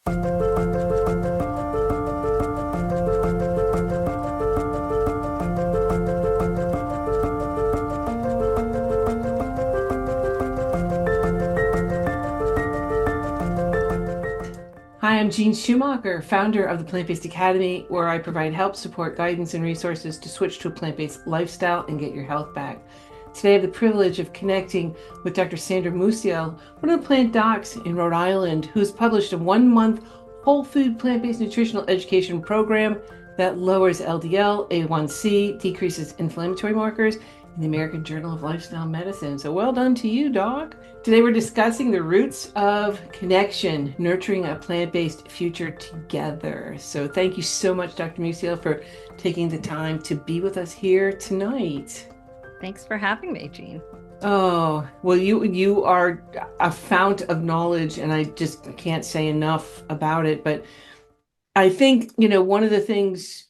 Hi, I'm Jean Schumacher, founder of the Plant-Based Academy, where I provide help, support, guidance, and resources to switch to a plant-based lifestyle and get your health back. Today, I have the privilege of connecting with Dr. Sandra Musial, one of the plant docs in Rhode Island, who's published a 1-month whole food plant-based nutritional education program that lowers LDL, A1C, decreases inflammatory markers in the American Journal of Lifestyle Medicine. So well done to you, Doc. Today we're discussing the roots of connection, nurturing a plant-based future together. So thank you so much, Dr. Musial, for taking the time to be with us here tonight. Thanks for having me, Jean. Oh, well, you are a fount of knowledge, and I just can't say enough about it. But I think, one of the things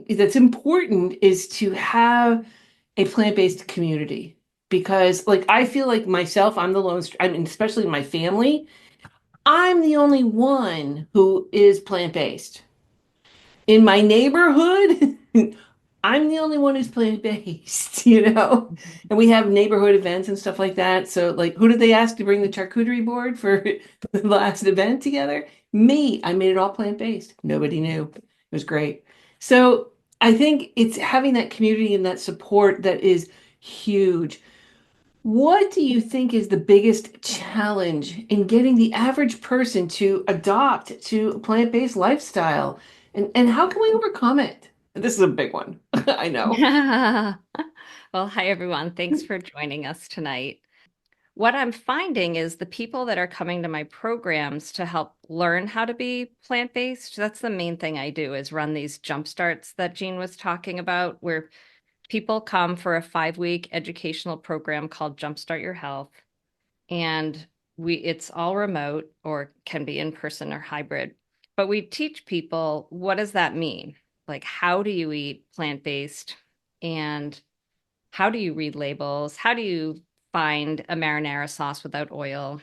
that's important is to have a plant-based community because like I feel like myself, I'm the lone, I mean, especially in my family, I'm the only one who is plant-based. In my neighborhood, I'm the only one who's plant-based, And we have neighborhood events and stuff like that. So like who did they ask to bring the charcuterie board for the last event together? Me. I made it all plant-based. Nobody knew. It was great. So I think it's having that community and that support that is huge. What do you think is the biggest challenge in getting the average person to adopt to a plant-based lifestyle? And how can we overcome it? This is a big one. I know. Well, hi, everyone. Thanks for joining us tonight. What I'm finding is the people that are coming to my programs to help learn how to be plant-based, that's the main thing I do is run these jump starts that Jean was talking about, where people come for a 5-week educational program called Jumpstart Your Health. And it's all remote or can be in person or hybrid. But we teach people, what does that mean? Like, how do you eat plant-based? And how do you read labels? How do you find a marinara sauce without oil?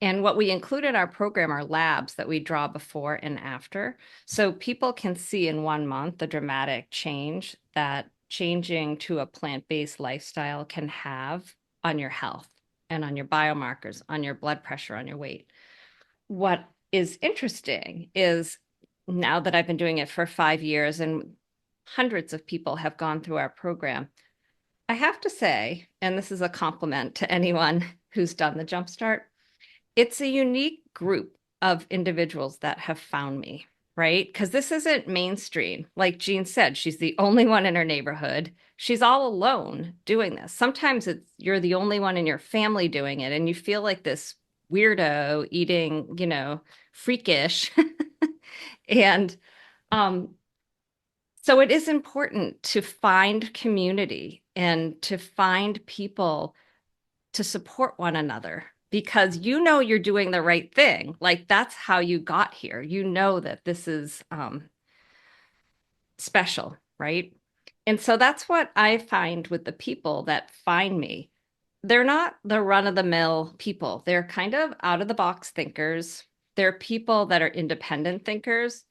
And what we include in our program are labs that we draw before and after. So people can see in 1 month the dramatic change that changing to a plant-based lifestyle can have on your health and on your biomarkers, on your blood pressure, on your weight. What is interesting is now that I've been doing it for 5 years and hundreds of people have gone through our program, I have to say, and this is a compliment to anyone who's done the Jumpstart, it's a unique group of individuals that have found me, right? Because this isn't mainstream. Like Jean said, she's the only one in her neighborhood. She's all alone doing this. Sometimes you're the only one in your family doing it, and you feel like this weirdo eating, freakish. And um, so it is important to find community and to find people to support one another because you're doing the right thing. Like that's how you got here. You know that this is special, right? And so that's what I find with the people that find me. They're not the run-of-the-mill people. They're kind of out-of-the-box thinkers. They're people that are independent thinkers.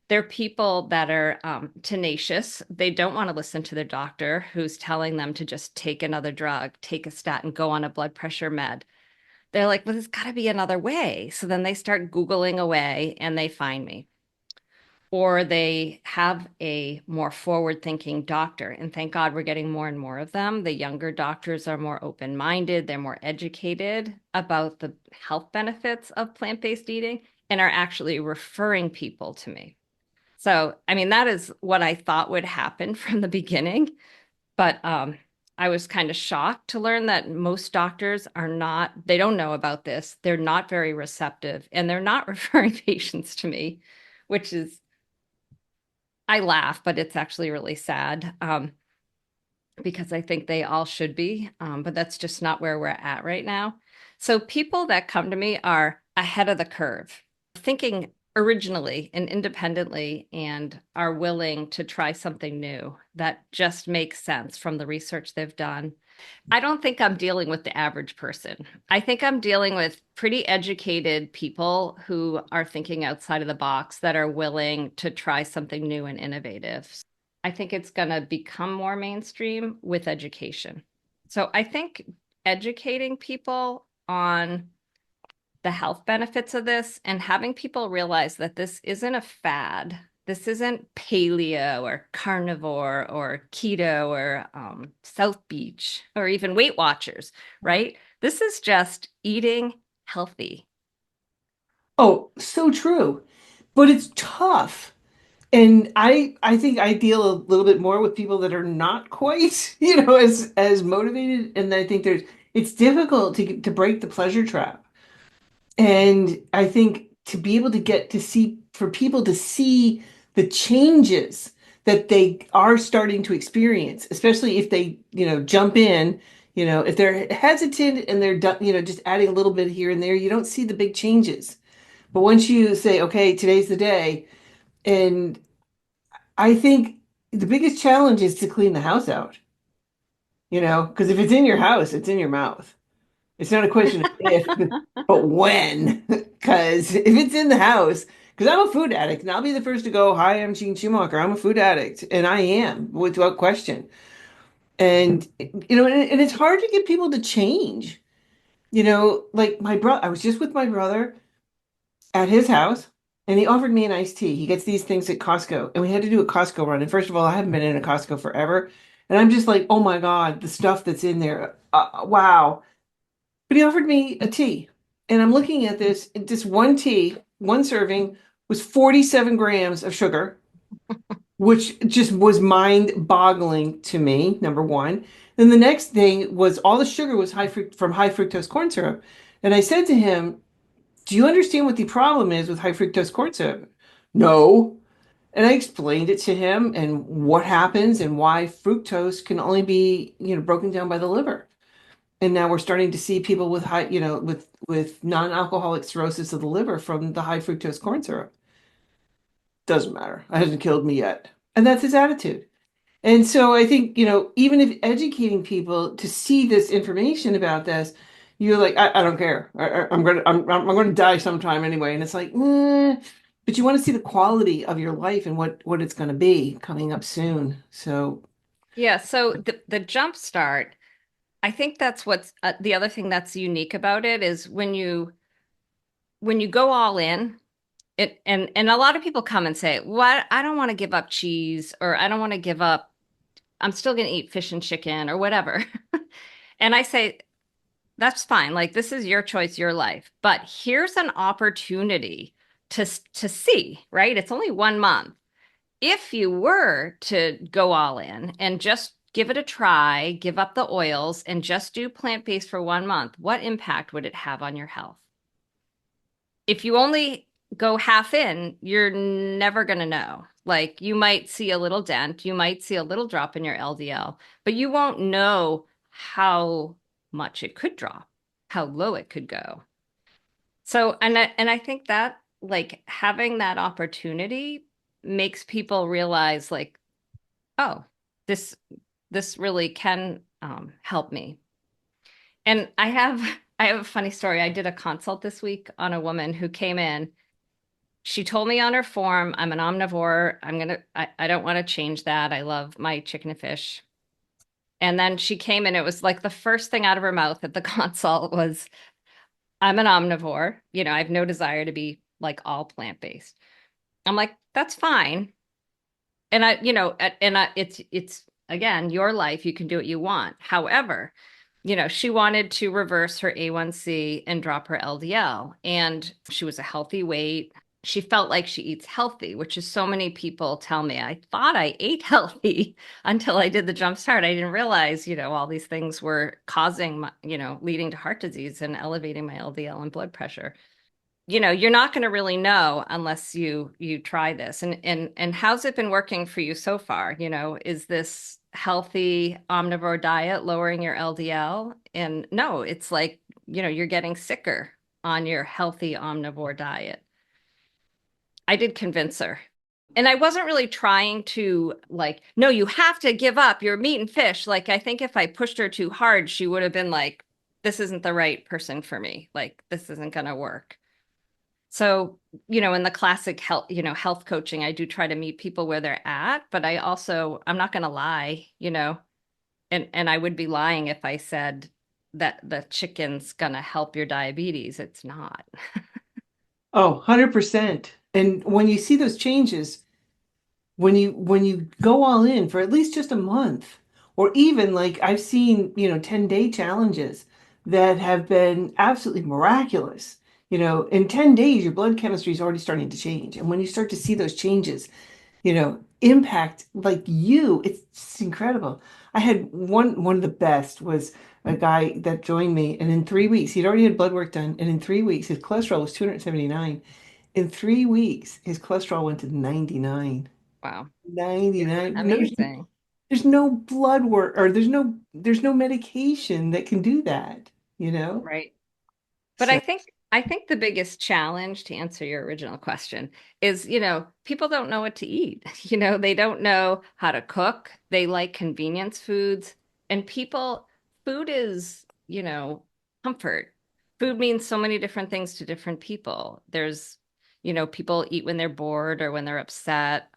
They're people that are tenacious. They don't want to listen to their doctor who's telling them to just take another drug, take a statin, go on a blood pressure med. They're like, well, there's got to be another way. So then they start Googling away and they find me. Or they have a more forward thinking doctor. And thank God we're getting more and more of them. The younger doctors are more open minded, they're more educated about the health benefits of plant based eating and are actually referring people to me. So, I mean, that is what I thought would happen from the beginning. But I was kind of shocked to learn that most doctors they don't know about this. They're not very receptive and they're not referring patients to me, which is, I laugh, but it's actually really sad because I think they all should be. But that's just not where we're at right now. So people that come to me are ahead of the curve, thinking originally and independently and are willing to try something new that just makes sense from the research they've done. I don't think I'm dealing with the average person. I think I'm dealing with pretty educated people who are thinking outside of the box that are willing to try something new and innovative. I think it's going to become more mainstream with education. So I think educating people on the health benefits of this and having people realize that this isn't a fad. This isn't paleo or carnivore or keto or South Beach or even Weight Watchers, right? This is just eating healthy. Oh, so true. But it's tough. And I think I deal a little bit more with people that are not quite, as motivated. And I think it's difficult to break the pleasure trap. And I think to be able to get to see, for people to see the changes that they are starting to experience, especially if they, jump in, if they're hesitant and they're done, just adding a little bit here and there, you don't see the big changes. But once you say, okay, today's the day, and I think the biggest challenge is to clean the house out, because if it's in your house, it's in your mouth. It's not a question of if, but when. Because if it's in the house, because I'm a food addict, and I'll be the first to go, hi, I'm Gene Schumacher. I'm a food addict, and I am, without question. And, and it's hard to get people to change. Like my brother, I was just with my brother at his house, and he offered me an iced tea. He gets these things at Costco, and we had to do a Costco run. And first of all, I haven't been in a Costco forever. And I'm just like, oh my God, the stuff that's in there. Wow. But he offered me a tea. And I'm looking at this, just one tea, one serving was 47 grams of sugar, which just was mind-boggling to me, number one. Then the next thing was all the sugar was from high fructose corn syrup. And I said to him, do you understand what the problem is with high fructose corn syrup? No. And I explained it to him and what happens and why fructose can only be, broken down by the liver. And now we're starting to see people with high, with non-alcoholic cirrhosis of the liver from the high fructose corn syrup. Doesn't matter. It hasn't killed me yet. And that's his attitude. And so I think, even if educating people to see this information about this, you're like, I don't care. I'm going to die sometime anyway. And it's like, but you want to see the quality of your life and what it's going to be coming up soon. So, Yeah, so the jump start, I think that's what's the other thing that's unique about it is when you go all in, and a lot of people come and say, "What? I don't want to give up cheese or I don't want to give up I'm still going to eat fish and chicken or whatever." And I say, that's fine. Like this is your choice, your life. But here's an opportunity to see, right? It's only 1 month. If you were to go all in and just give it a try, give up the oils and just do plant-based for 1 month, what impact would it have on your health? If you only go half in, you're never going to know. Like you might see a little dent, you might see a little drop in your LDL, but you won't know how much it could drop, how low it could go. So, and I think that like having that opportunity makes people realize like, oh, this this really can help me. And I have a funny story. I did a consult this week on a woman who came in. She told me on her form, I'm an omnivore. I don't want to change that. I love my chicken and fish. And then she came in, it was like the first thing out of her mouth at the consult was, I'm an omnivore. I have no desire to be like all plant-based. I'm like, that's fine. And it's again, your life, you can do what you want. However, she wanted to reverse her A1C and drop her LDL. And she was a healthy weight. She felt like she eats healthy, which is so many people tell me, I thought I ate healthy until I did the jump start. I didn't realize, all these things were causing my, leading to heart disease and elevating my LDL and blood pressure. You're not going to really know unless you try this. And how's it been working for you so far? Is this healthy omnivore diet lowering your LDL? And no, it's like, you're getting sicker on your healthy omnivore diet. I did convince her. And I wasn't really trying to like, no, you have to give up your meat and fish. Like, I think if I pushed her too hard, she would have been like, this isn't the right person for me. Like, this isn't going to work. So, in the classic health, health coaching, I do try to meet people where they're at, but I'm not going to lie, and I would be lying if I said that the chicken's going to help your diabetes. It's not. Oh, 100%. And when you see those changes, when you go all in for at least just a month, or even like I've seen, 10-day challenges that have been absolutely miraculous. In 10 days, your blood chemistry is already starting to change. And when you start to see those changes, impact like it's just incredible. I had one of the best was a guy that joined me, and in 3 weeks, he'd already had blood work done, and in 3 weeks, his cholesterol was 279. In 3 weeks, his cholesterol went to 99. Wow. 99. No, Amazing. there's no blood work or there's no medication that can do that, you know? Right. But So I think the biggest challenge to answer your original question is, people don't know what to eat. They don't know how to cook. They like convenience foods. And food is, comfort. Food means so many different things to different people. People eat when they're bored or when they're upset,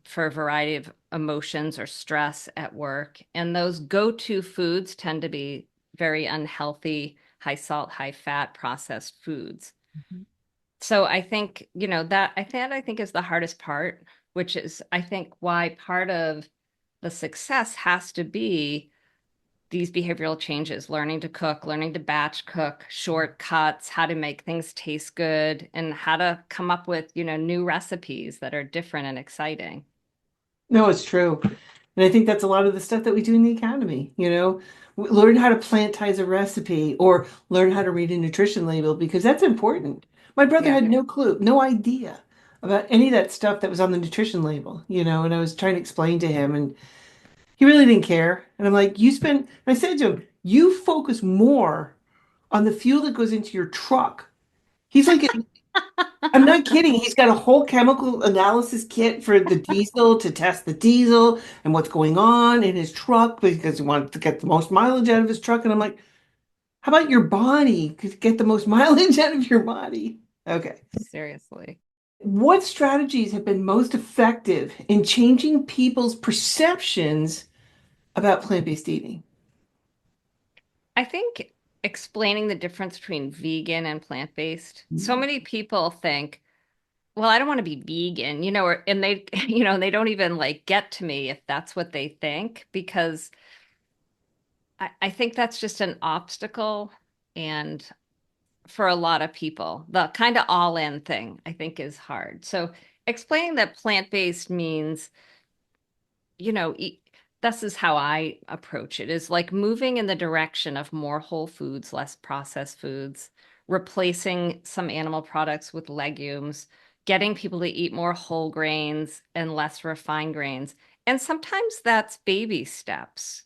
for a variety of emotions or stress at work. And those go-to foods tend to be very unhealthy, high salt, high fat processed foods. So I think, that I think is the hardest part, which is I think why part of the success has to be these behavioral changes, learning to cook, learning to batch cook, shortcuts, how to make things taste good, and how to come up with, new recipes that are different and exciting. no, it's true. And I think that's a lot of the stuff that we do in the academy, learn how to plantize a recipe or learn how to read a nutrition label because that's important. My brother Yeah. had no clue, no idea about any of that stuff that was on the nutrition label, and I was trying to explain to him and he really didn't care. And I'm like, and I said to him, you focus more on the fuel that goes into your truck. He's like, I'm not kidding. He's got a whole chemical analysis kit for the diesel to test the diesel and what's going on in his truck because he wants to get the most mileage out of his truck. And I'm like, how about your body? Get the most mileage out of your body. Okay. Seriously. What strategies have been most effective in changing people's perceptions about plant-based eating? I think explaining the difference between vegan and plant-based. So many people think, well, I don't want to be vegan, and they, they don't even like get to me if that's what they think, because I think that's just an obstacle. And for a lot of people, the kind of all in thing, I think is hard. So explaining that plant-based means, this is how I approach it, is like moving in the direction of more whole foods, less processed foods, replacing some animal products with legumes, getting people to eat more whole grains and less refined grains. And sometimes that's baby steps.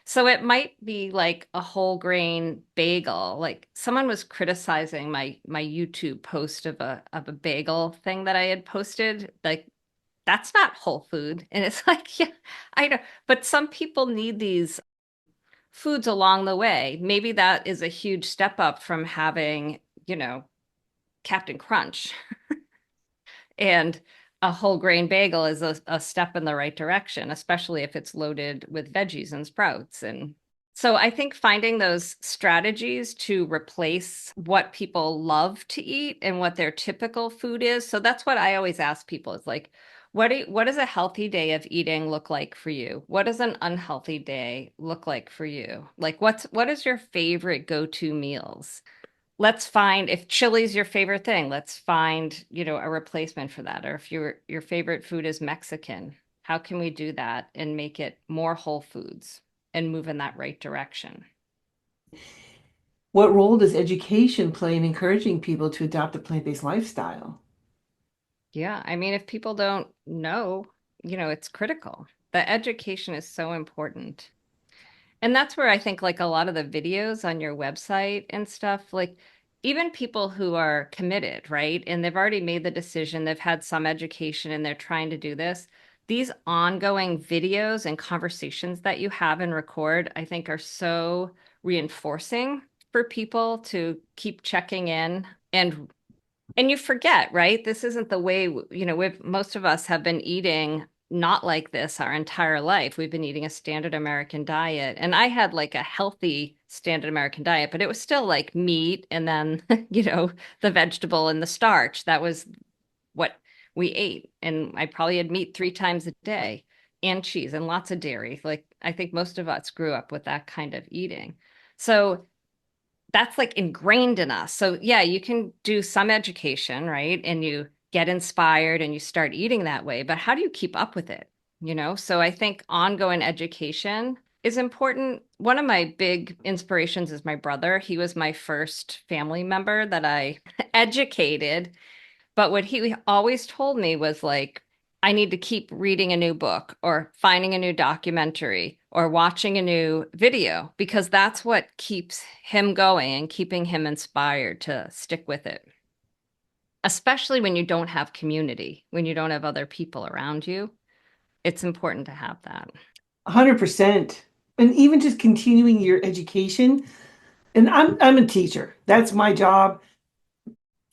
So it might be like a whole grain bagel. Like someone was criticizing my YouTube post of a bagel thing that I had posted. Like that's not whole food. And it's like, yeah, I know. But some people need these foods along the way. Maybe that is a huge step up from having, Captain Crunch. And a whole grain bagel is a step in the right direction, especially if it's loaded with veggies and sprouts. And so I think finding those strategies to replace what people love to eat and what their typical food is. So that's what I always ask people is like, what does a healthy day of eating look like for you? What does an unhealthy day look like for you? Like what is your favorite go-to meals? Let's find if chili's your favorite thing, let's find, a replacement for that. Or if your favorite food is Mexican, how can we do that and make it more whole foods and move in that right direction? What role does education play in encouraging people to adopt a plant-based lifestyle? Yeah, I mean, if people don't know, it's critical. The education is so important. And that's where I think like a lot of the videos on your website and stuff, like even people who are committed, right? And they've already made the decision, they've had some education and they're trying to do this. These ongoing videos and conversations that you have and record, I think are so reinforcing for people to keep checking in and you forget, right? This isn't the way, most of us have been eating not like this our entire life. We've been eating a standard American diet. And I had like a healthy standard American diet, but it was still like meat and then, the vegetable and the starch. That was what we ate. And I probably had meat 3 times a day and cheese and lots of dairy. Like I think most of us grew up with that kind of eating. So that's like ingrained in us. So yeah, you can do some education, right? And you get inspired and you start eating that way, but how do you keep up with it? So I think ongoing education is important. One of my big inspirations is my brother. He was my first family member that I educated, but what he always told me was like, I need to keep reading a new book or finding a new documentary or watching a new video because that's what keeps him going and keeping him inspired to stick with it. Especially when you don't have community, when you don't have other people around you, it's important to have that. 100%. And even just continuing your education. And I'm a teacher. That's my job.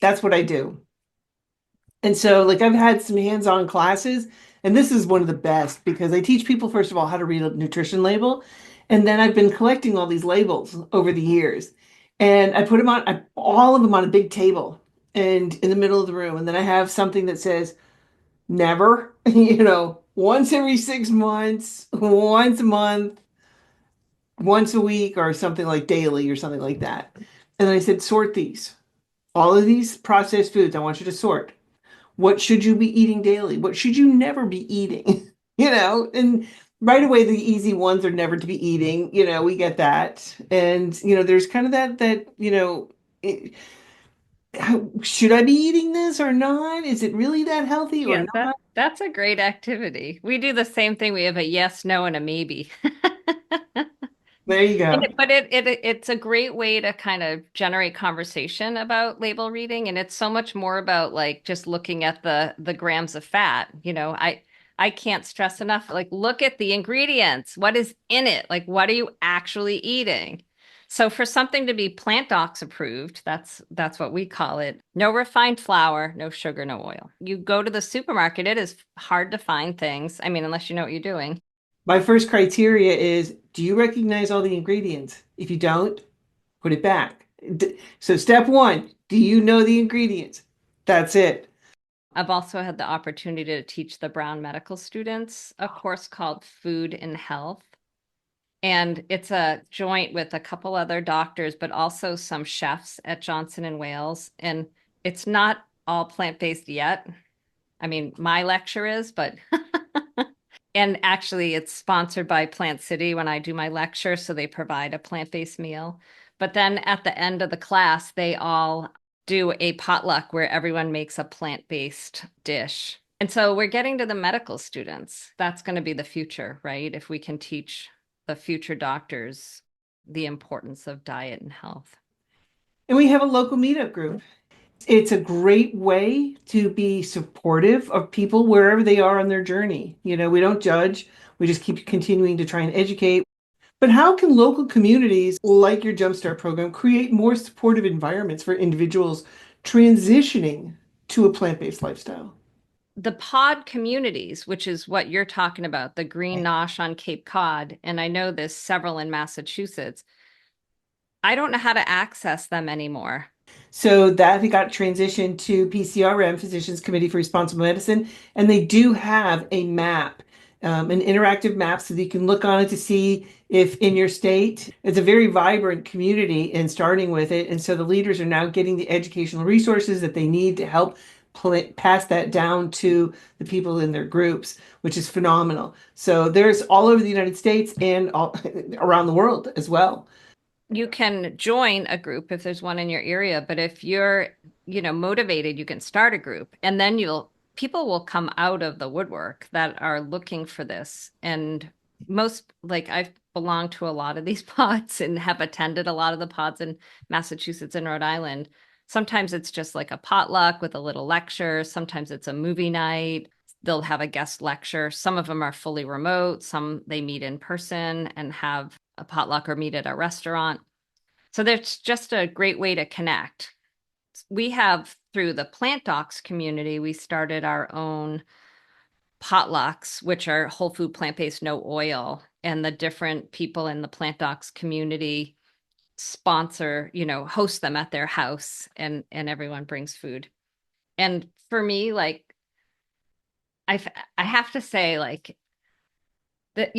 That's what I do. And so, like, I've had some hands-on classes, and this is one of the best because I teach people, first of all, how to read a nutrition label. And then I've been collecting all these labels over the years. And I put them on, all of them on a big table and in the middle of the room. And then I have something that says, never, once every 6 months, once a month, once a week, or something like daily or something like that. And then I said, sort these. All of these processed foods, I want you to sort. What should you be eating daily? What should you never be eating? And right away the easy ones are never to be eating, we get that. And there's kind of that, it, should I be eating this or not? Is it really that healthy or Yeah, not? that's a great activity. We do the same thing. We have a yes, no, and a maybe. There you go. But it's a great way to kind of generate conversation about label reading, and it's so much more about like just looking at the grams of fat. I can't stress enough. Like, look at the ingredients. What is in it? Like, what are you actually eating? So for something to be Plant Docs approved, that's what we call it. No refined flour, no sugar, no oil. You go to the supermarket, it is hard to find things. I mean, unless you know what you're doing. My first criteria is, do you recognize all the ingredients? If you don't, put it back. So step one, do you know the ingredients? That's it. I've also had the opportunity to teach the Brown medical students a course called Food and Health. And it's a joint with a couple other doctors, but also some chefs at Johnson and Wales. And it's not all plant-based yet. I mean, my lecture is, but and actually it's sponsored by Plant City when I do my lecture, so they provide a plant-based meal. But then at the end of the class, they all do a potluck where everyone makes a plant-based dish. And so we're getting to the medical students. That's going to be the future, right? If we can teach the future doctors the importance of diet and health. And we have a local meetup group. It's a great way to be supportive of people wherever they are on their journey. We don't judge. We just keep continuing to try and educate. But how can local communities like your Jumpstart program create more supportive environments for individuals transitioning to a plant-based lifestyle? The pod communities, which is what you're talking about, the Green Nosh on Cape Cod, and I know there's several in Massachusetts. I don't know how to access them anymore. So that got transitioned to PCRM, Physicians Committee for Responsible Medicine, and they do have a map, an interactive map, so that you can look on it to see if in your state it's a very vibrant community and starting with it. And so the leaders are now getting the educational resources that they need to help pass that down to the people in their groups, which is phenomenal. So there's all over the United States and all around the world as well. You can join a group if there's one in your area, but if you're, motivated, you can start a group and then people will come out of the woodwork that are looking for this. And most, like belong to a lot of these pods and have attended a lot of the pods in Massachusetts and Rhode Island. Sometimes it's just like a potluck with a little lecture. Sometimes it's a movie night. They'll have a guest lecture. Some of them are fully remote. Some they meet in person and have a potluck or meet at a restaurant. So there's just a great way to connect. We have, through the Plant Docs community, we started our own potlucks, which are whole food, plant-based, no oil. And the different people in the Plant Docs community sponsor, host them at their house, and everyone brings food. And for me, like I I have to say, like, that,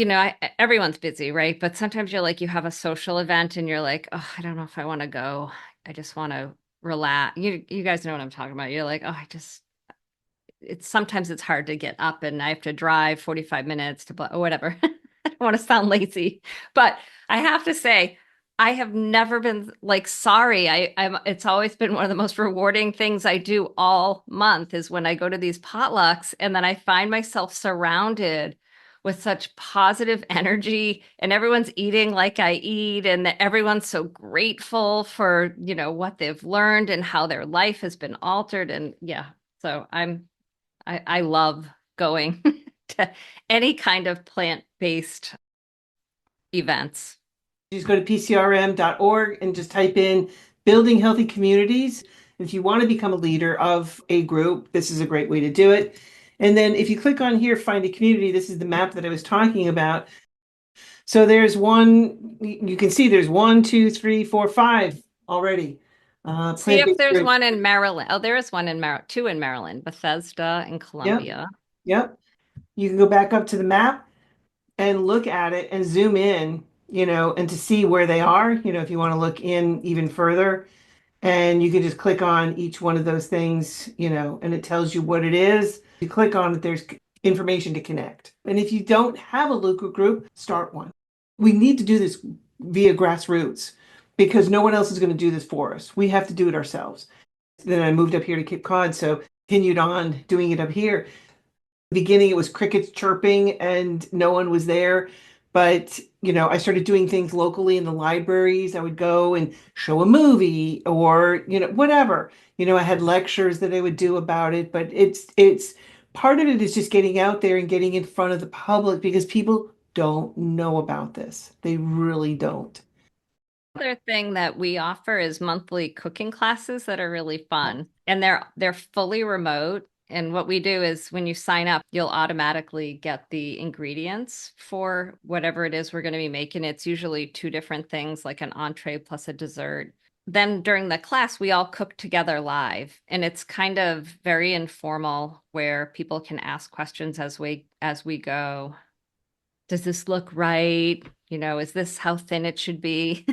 everyone's busy, right? But sometimes you're like, you have a social event and you're like, oh, I don't know if I want to go. I just want to relax. You guys know what I'm talking about. You're like, oh, sometimes it's hard to get up and I have to drive 45 minutes to or whatever. I don't want to sound lazy, but I have to say, I have never been like sorry. It's always been one of the most rewarding things I do all month is when I go to these potlucks and then I find myself surrounded with such positive energy and everyone's eating like I eat and that everyone's so grateful for, what they've learned and how their life has been altered. And yeah, so I love going to any kind of plant-based events. Just go to pcrm.org and just type in building healthy communities. If you want to become a leader of a group, this is a great way to do it. And then if you click on here, find a community, this is the map that I was talking about. So there's one, you can see there's 1, 2, 3, 4, 5 already. See if Plant-based there's groups. one in Maryland. Oh, there is one in Maryland, two in Maryland, Bethesda and Yep, Columbia. yep. You can go back up to the map and look at it and zoom in, and to see where they are, if you want to look in even further. And you can just click on each one of those things, and it tells you what it is. You click on it, there's information to connect. And if you don't have a local group, start one. We need to do this via grassroots because no one else is going to do this for us. We have to do it ourselves. Then I moved up here to Cape Cod, so continued on doing it up here. Beginning it was crickets chirping and no one was there, but I started doing things locally in the libraries. I would go and show a movie or whatever. I had lectures that I would do about it, but it's part of it is just getting out there and getting in front of the public because people don't know about this. They really don't. Other thing that we offer is monthly cooking classes that are really fun. And they're fully remote. And what we do is when you sign up, you'll automatically get the ingredients for whatever it is we're going to be making. It's usually two different things, like an entree plus a dessert. Then during the class, we all cook together live, and it's kind of very informal where people can ask questions as we go. Does this look right? Is this how thin it should be?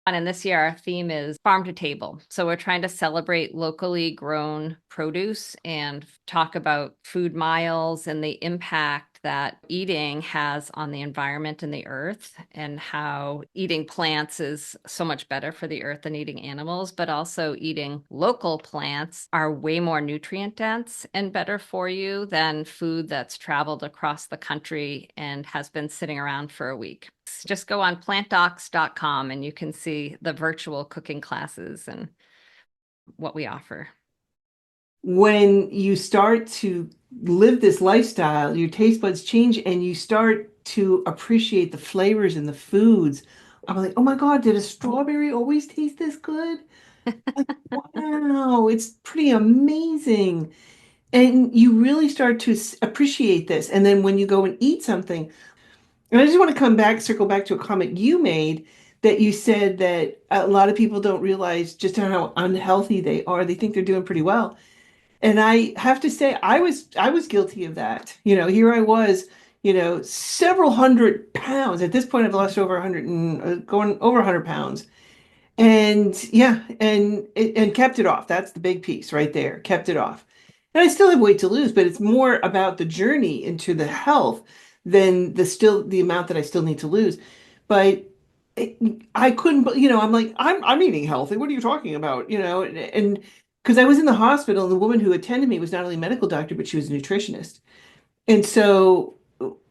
And this year, our theme is farm to table. So we're trying to celebrate locally grown produce and talk about food miles and the impact that eating has on the environment and the earth, and how eating plants is so much better for the earth than eating animals, but also eating local plants are way more nutrient dense and better for you than food that's traveled across the country and has been sitting around for a week. Just go on plantdocs.com and you can see the virtual cooking classes and what we offer. When you start to live this lifestyle, your taste buds change and you start to appreciate the flavors and the foods. I'm like, oh my God, did a strawberry always taste this good? Like, wow, it's pretty amazing. And you really start to appreciate this. And then when you go and eat something, and I just want to circle back to a comment you made that you said that a lot of people don't realize just how unhealthy they are. They think they're doing pretty well. And I have to say, I was guilty of that. Here I was, several hundred pounds. At this point, I've lost over 100 and going over 100 pounds. And yeah, and kept it off. That's the big piece right there. Kept it off. And I still have weight to lose, but it's more about the journey into the health than the amount that I still need to lose. But it, I couldn't, I'm like, I'm eating healthy. What are you talking about? And because I was in the hospital and the woman who attended me was not only a medical doctor, but she was a nutritionist. And so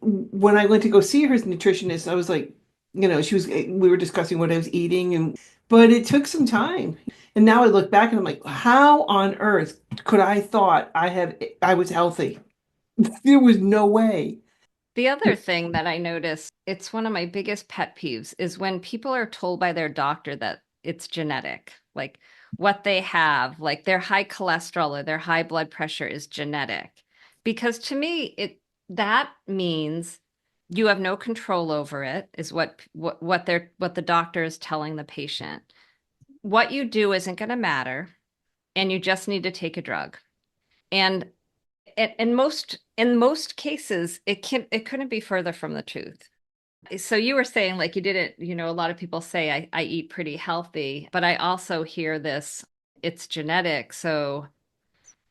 when I went to go see her as a nutritionist, I was like, We were discussing what I was eating, but it took some time. And now I look back and I'm like, how on earth could I thought I was healthy? There was no way. The other thing that I notice, it's one of my biggest pet peeves, is when people are told by their doctor that it's genetic, like what they have, like their high cholesterol or their high blood pressure is genetic. Because to me, it that means you have no control over it, is what the doctor is telling the patient. What you do isn't going to matter, and you just need to take a drug. And in most cases, it couldn't be further from the truth. So you were saying like you didn't, a lot of people say I eat pretty healthy, but I also hear this, it's genetic. So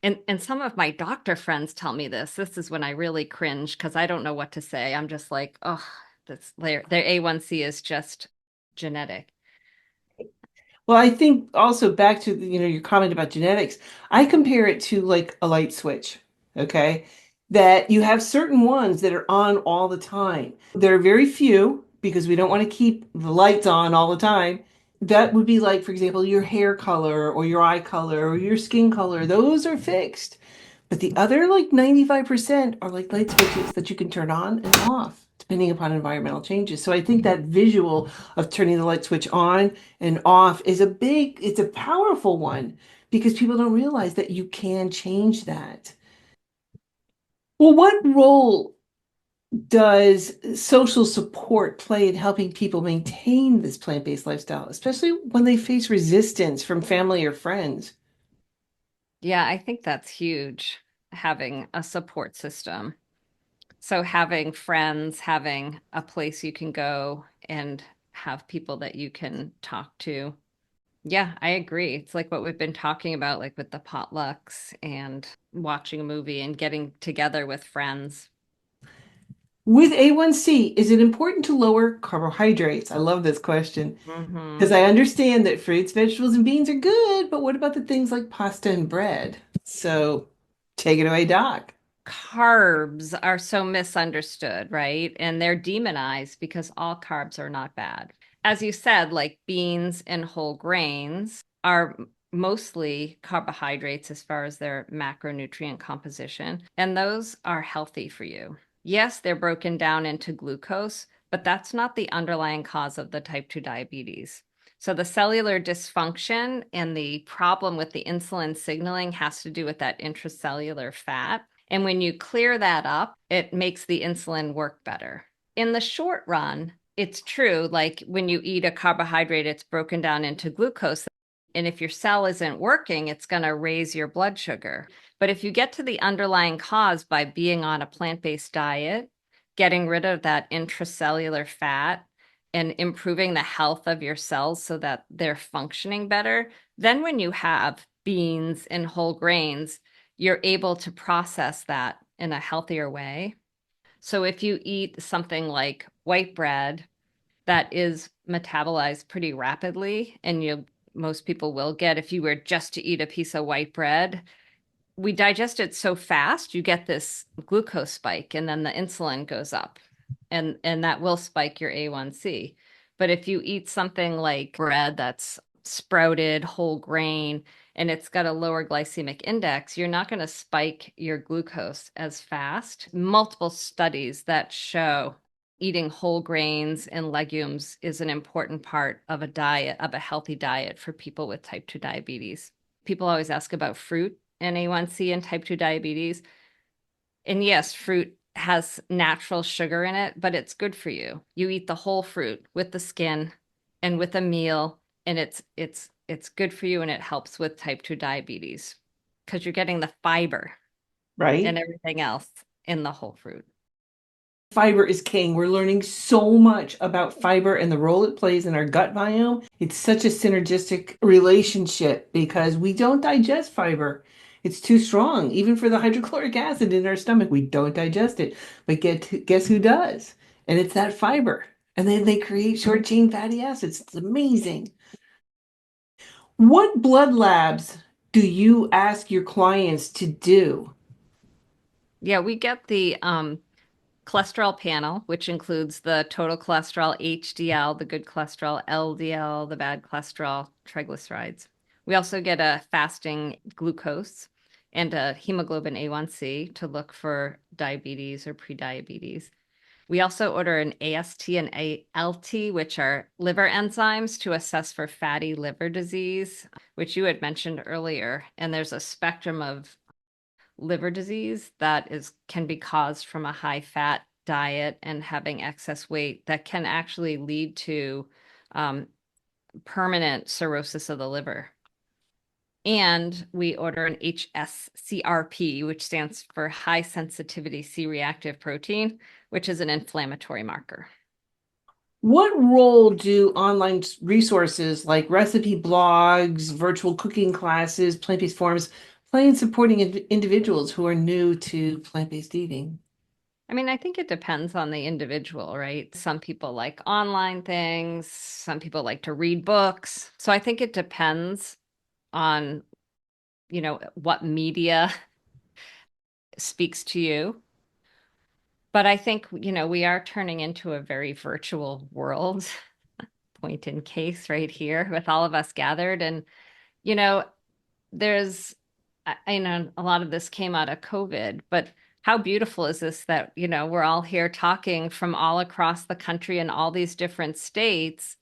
and some of my doctor friends tell me this. This is when I really cringe because I don't know what to say. I'm just like, oh, that's their A1C is just genetic. Well, I think also back to your comment about genetics, I compare it to like a light switch, okay? That you have certain ones that are on all the time. There are very few because we don't want to keep the lights on all the time. That would be like, for example, your hair color or your eye color or your skin color. Those are fixed. But the other like 95% are like light switches that you can turn on and off depending upon environmental changes. So I think that visual of turning the light switch on and off it's a powerful one because people don't realize that you can change that. Well, what role does social support play in helping people maintain this plant-based lifestyle, especially when they face resistance from family or friends? Yeah, I think that's huge, having a support system. So having friends, having a place you can go and have people that you can talk to. Yeah, I agree. It's like what we've been talking about, like with the potlucks and watching a movie and getting together with friends. With A1C, is it important to lower carbohydrates? I love this question because Hmm. I understand that fruits, vegetables, and beans are good, but what about the things like pasta and bread? So take it away, Doc. Carbs are so misunderstood, right? And they're demonized because all carbs are not bad. As you said, like beans and whole grains are mostly carbohydrates as far as their macronutrient composition, and those are healthy for you. Yes, they're broken down into glucose, but that's not the underlying cause of the type 2 diabetes. So the cellular dysfunction and the problem with the insulin signaling has to do with that intracellular fat. And when you clear that up, it makes the insulin work better. In the short run, it's true. Like when you eat a carbohydrate, it's broken down into glucose. And if your cell isn't working, it's going to raise your blood sugar. But if you get to the underlying cause by being on a plant-based diet, getting rid of that intracellular fat, and improving the health of your cells so that they're functioning better, then when you have beans and whole grains, you're able to process that in a healthier way. So if you eat something like white bread that is metabolized pretty rapidly, and most people will get, if you were just to eat a piece of white bread, we digest it so fast, you get this glucose spike and then the insulin goes up and that will spike your A1C. But if you eat something like bread that's sprouted, whole grain, and it's got a lower glycemic index, you're not going to spike your glucose as fast. Multiple studies that show eating whole grains and legumes is an important part of a diet, of a healthy diet for people with type 2 diabetes. People always ask about fruit and A1C and type 2 diabetes. And yes, fruit has natural sugar in it, but it's good for you. You eat the whole fruit with the skin and with a meal, and it's good for you and it helps with type 2 diabetes because you're getting the fiber and Right? everything else in the whole fruit. Fiber is king. We're learning so much about fiber and the role it plays in our gut biome. It's such a synergistic relationship because we don't digest fiber. It's too strong, even for the hydrochloric acid in our stomach. We don't digest it. But guess who does? And it's that fiber. And then they create short chain fatty acids. It's amazing. What blood labs do you ask your clients to do? Yeah, we get the cholesterol panel, which includes the total cholesterol, HDL, the good cholesterol, LDL, the bad cholesterol, triglycerides. We also get a fasting glucose and a hemoglobin A1C to look for diabetes or prediabetes. We also order an AST and ALT, which are liver enzymes to assess for fatty liver disease, which you had mentioned earlier. And there's a spectrum of liver disease that can be caused from a high fat diet and having excess weight that can actually lead to um, permanent cirrhosis of the liver. And we order an HSCRP, which stands for high sensitivity C-reactive protein, which is an inflammatory marker. What role do online resources like recipe blogs, virtual cooking classes, plant-based forums play in supporting individuals who are new to plant-based eating? I mean, I think it depends on the individual, right? Some people like online things, some people like to read books. So I think it depends on, what media speaks to you. But I think, we are turning into a very virtual world, point in case right here with all of us gathered. And, you know, there's, I know a lot of this came out of COVID, but how beautiful is this that, we're all here talking from all across the country and all these different states,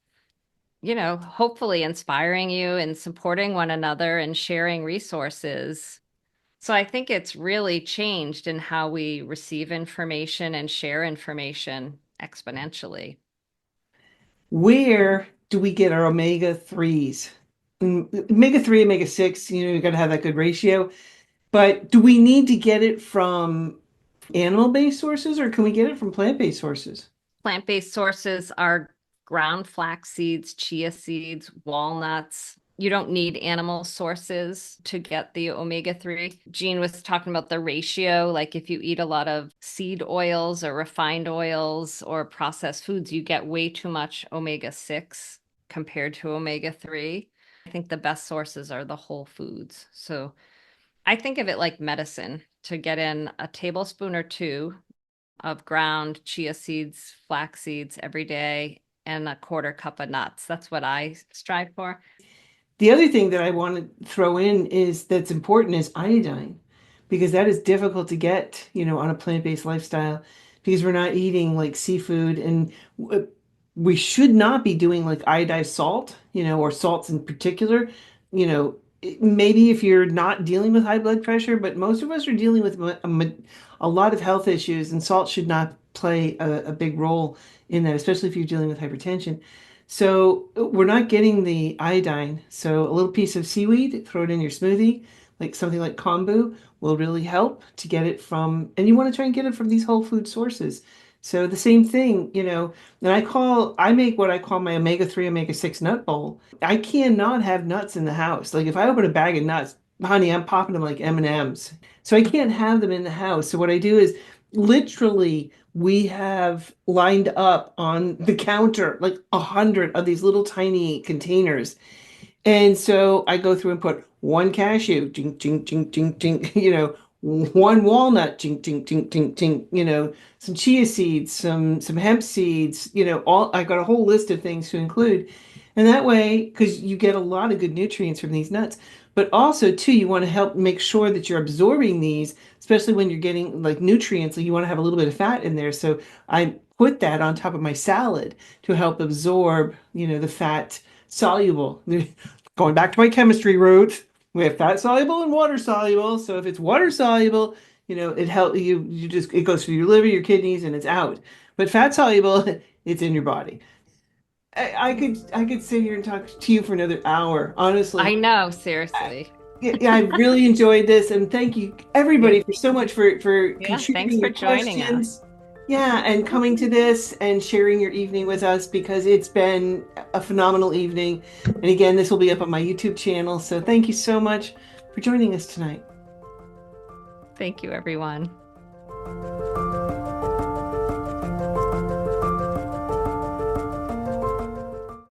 hopefully inspiring you and supporting one another and sharing resources. So I think it's really changed in how we receive information and share information exponentially. Where do we get our omega 3s? Omega 3, omega 6, you got to have that good ratio. But do we need to get it from animal-based sources or can we get it from plant-based sources? Plant-based sources are ground flax seeds, chia seeds, walnuts. You don't need animal sources to get the omega-3. Jean was talking about the ratio. Like if you eat a lot of seed oils or refined oils or processed foods, you get way too much omega-6 compared to omega-3. I think the best sources are the whole foods. So I think of it like medicine to get in a tablespoon or two of ground chia seeds, flax seeds every day, and a quarter cup of nuts. That's what I strive for. The other thing that I want to throw in is that's important is iodine, because that is difficult to get, on a plant-based lifestyle because we're not eating like seafood and we should not be doing like iodized salt, or salts in particular. Maybe if you're not dealing with high blood pressure, but most of us are dealing with a lot of health issues, and salt should not play a big role in that, especially if you're dealing with hypertension. So we're not getting the iodine. So a little piece of seaweed, throw it in your smoothie, like something like kombu will really help to get it from, and you want to try and get it from these whole food sources. So the same thing, and I make what I call my omega-3, omega-6 nut bowl. I cannot have nuts in the house. Like if I open a bag of nuts, honey, I'm popping them like M&Ms. So I can't have them in the house. So what I do is literally we have lined up on the counter like 100 of these little tiny containers. And so I go through and put one cashew, ching, ching, ching, ching, ching, one walnut, ching, ching, ching, ching, ching, some chia seeds, some hemp seeds, all I got a whole list of things to include. And that way, because you get a lot of good nutrients from these nuts, but also too, you want to help make sure that you're absorbing these, especially when you're getting like nutrients, like you want to have a little bit of fat in there. So I put that on top of my salad to help absorb, the fat soluble. Going back to my chemistry roots, we have fat soluble and water soluble. So if it's water soluble, it helps you just it goes through your liver, your kidneys, and it's out. But fat soluble, it's in your body. I could sit here and talk to you for another hour, I honestly. know, I, seriously. yeah, I really enjoyed this, and thank you Yeah. everybody for so much for Yeah. Thanks contributing for your joining us. questions. Yeah, and coming to this and sharing your evening with us because it's been a phenomenal evening. And again, this will be up on my YouTube channel. So thank you so much for joining us tonight. Thank you, everyone.